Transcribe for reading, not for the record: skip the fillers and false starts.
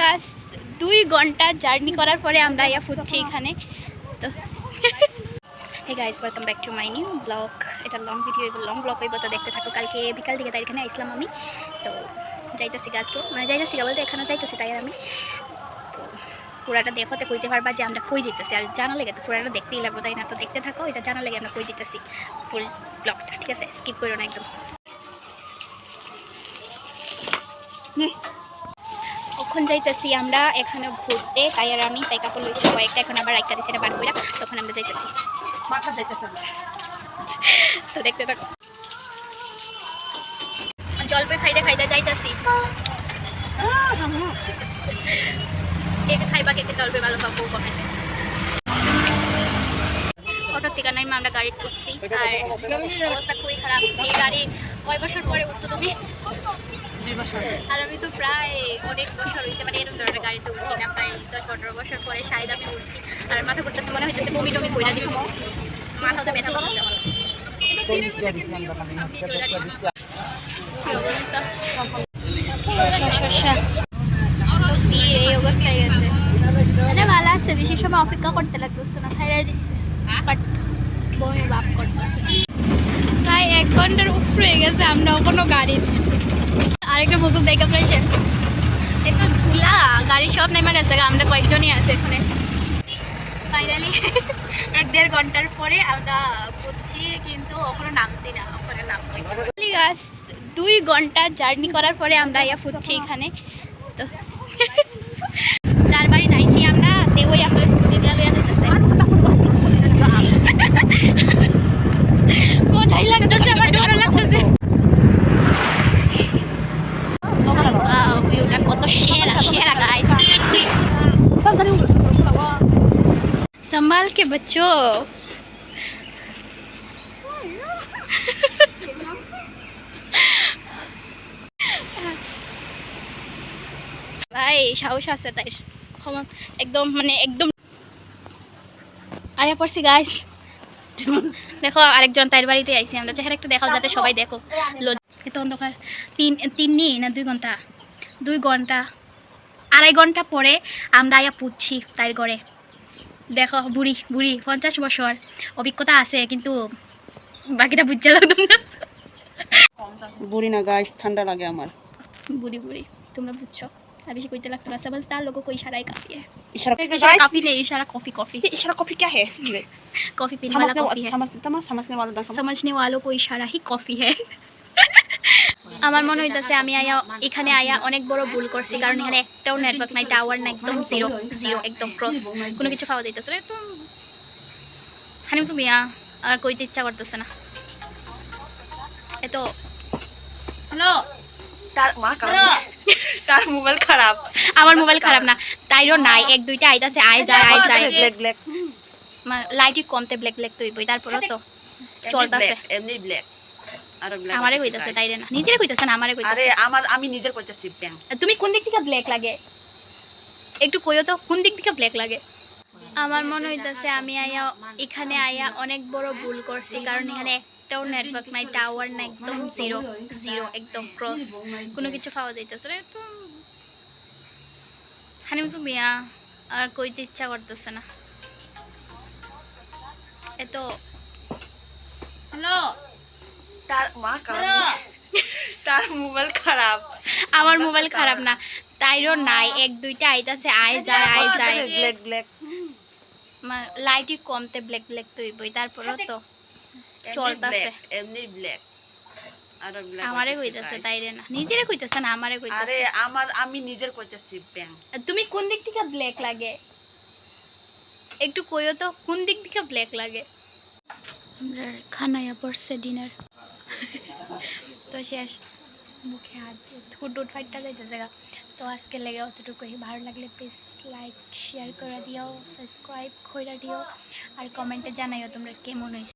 গাছ 2 ঘন্টা জার্নি করার পরে আমরা ইয়া ফুটছি এখানে। তো hey guys, welcome back to my new vlog. এটা লং ভিডিও, লং ব্লগ হইব, তো দেখতে থাকো। কালকে বিকাল দিকে তাই এখানে আসলাম আমি। তো যাইতেছি গাছকে, মানে যাইতেছি বলতে এখানেও যাইতেছি তাই আর আমি। তো পুরাটা দেখতে কইতে পারবা যে আমরা কই যেতেছি, আর জানা লেগে তো পুরাটা দেখতেই লাগবো তাই না? তো দেখতে থাকো, এটা জানা লেগে আমরা কই যেতেছি ফুল ব্লগটা, ঠিক আছে? স্কিপ করো না একদম। এখন যাইতেছি আমরা এখানে ঘুরতে, তাই আর আমি তাই কাপড় লইছি কয়েকটা, এখন আবার একটা দিছে বার কইরা, তখন আমরা যাইতেছি মাঠা যাইতেছি। তো দেখতে থাকো, জলপাই খাইতে খাইতে যাইতেছি। কে খাইবা, কে জলপাই ভালো পাবো কমেন্টে। অটো থেকে নাই আমরা গাড়ি উঠছি, আর অবস্থা খুবই খারাপ। এই গাড়ি কয় বছর পরে উঠছো তুমি? আর আমি তো প্রায় অনেক বছর হয়েছে, মানে এরকম ধরনের গাড়িতে উঠি না, প্রায় 10-15 বছর পরে শায়দ আমি উঠছি। আর মাথা করতেছে, মনে হইতেছে বমি টমি কইরা দিব, মাথা তো ব্যথা করতেছে আমার। কি অবস্থা, এই অবস্থায় গেছে। মানে ভালো আছে, বেশি সময় অপেক্ষা করতে লাগতেছে না, ছাইড়াই দিচ্ছে, বাট বমি ভাব করতেছে। প্রায় 1 ঘন্টার উপরে গেছে, আমরা কোনো গাড়ি। আরেকটা বকুল দেখা প্রাইসে একটু ধুলা, গাড়ি সব নেমে গেছে, আমরা কয়েকজনই আছে এখানে। ফাইনালি 1-1.5 ঘন্টার পরে আমরা পড়ছি, কিন্তু ওখানে নামছি না, ওখানে নামবো। 2 ঘন্টা জার্নি করার পরে আমরা ইয়া ফুটছি এখানে। তো যার বাড়ি যাইছি আমরা, ওই আমরা স্কুটি দিয়ে লইয়া যেতেছে। মজাই লাগতেছে, আমার ডর লাগতেছে। ভিউটা কত সেরা সেরা গাইস। संभाल के बच्चों। ভাই সাহস আছে তাই, একদম মানে একদম আয়া পড়ছি গাইস। দেখো আরেকজন তাইর বাড়িতে আইছি আমরা, চেহারা একটু দেখাও যাতে সবাই দেখো। এত অন্ধকার। 2 ঘন্টা 2.5 ঘন্টা পরে আমরা আয়া পুচ্ছি তাইর ঘরে। দেখো বুড়ি বুড়ি 50 বছর অভিজ্ঞতা আছে, কিন্তু বাকিটা বুঝতে লাগতো না। বুড়ি না গাইস, ঠান্ডা লাগে আমার। বুড়ি বুড়ি তোমরা বুঝছো, আর বেশি কইতে লাগতো না। सबल तार लोगों को इशारा ही काफी है। इशारा काफी नहीं, इशारा कॉफी कॉफी। इशारा कॉफी क्या है? कॉफी पीने वाला कॉफी है। समझने वालों को इशारा ही कॉफी है। আমার মনে হইতাছে আমি এখানে আয়া অনেক বড় ভুল করছি, কারণ এখানে একটাও নেটওয়ার্ক নাই, টাওয়ার নাই, একদম জিরো জিরো, একদম ক্রস, কোনো কিছু পাওয়া যাইতেছে না। তো হানিম সুমিয়া আর কইতে ইচ্ছা করতেছে না এত। হ্যালো, তার মা তার মোবাইল খারাপ। আমার মোবাইল খারাপ না, তাইরও নাই, 1-2টা আইতাছে, আয় যায় আয় যায়। ব্ল্যাক ব্ল্যাক লাইটই কমতে ব্ল্যাক ব্ল্যাক তুইবই, তারপরও তো চলতাছে। এমনি ব্ল্যাক আর ব্ল্যাক আমারে কইতাছে তাইরে না, নিজেরে কইতাছে না, আমারে কইতাছে। আরে আমি নিজের কইতাছি ব্যাং। তুমি কোন দিক থেকে ব্ল্যাক লাগে একটু কইও তো, কোন দিক থেকে ব্ল্যাক লাগে? আমার মনে হইতাছে আমি এখানে আয়া অনেক বড় ভুল করছি, কারণ এখানে একটাও নেটওয়ার্ক নাই, টাওয়ার নাই, একদম জিরো জিরো, একদম ক্রস, কোনো কিছু পাওয়া যাইতেছে না। তো হানিম সুমিয়া আর কইতে ইচ্ছা করতেছে না এত। হ্যালো, তার মা তার মোবাইল খারাপ। আমার মোবাইল খারাপ না, তাইরও নাই, 1-2টা আইতাছে, আয় যায় আয় যায়। ব্ল্যাক ব্ল্যাক লাইটই কমতে ব্ল্যাক ব্ল্যাক তুইবই, তারপরও তো চলতাছে। এমনি ব্ল্যাক আর ব্ল্যাক আমারে কইতাছে তাইরে না, নিজেরে কইতাছে না, আমারে কইতাছে। আরে আমি নিজের কইতাছি ব্যাং। তুমি কোন দিক থেকে ব্ল্যাক লাগে একটু কইও তো, কোন দিক থেকে ব্ল্যাক লাগে? আমরা খানায়া পড়ছে ডিনার তো শেষ, মুখে হাত ঠোঁট ফাইটটা যাইতেছে গা। তো আজকে লেগে অতটুকুই। ভালো লাগলে প্লিজ লাইক শেয়ার করে দিও, সাবস্ক্রাইব করে দিও, আর কমেন্টে জানাইও তোমরা কেমন হয়েছে।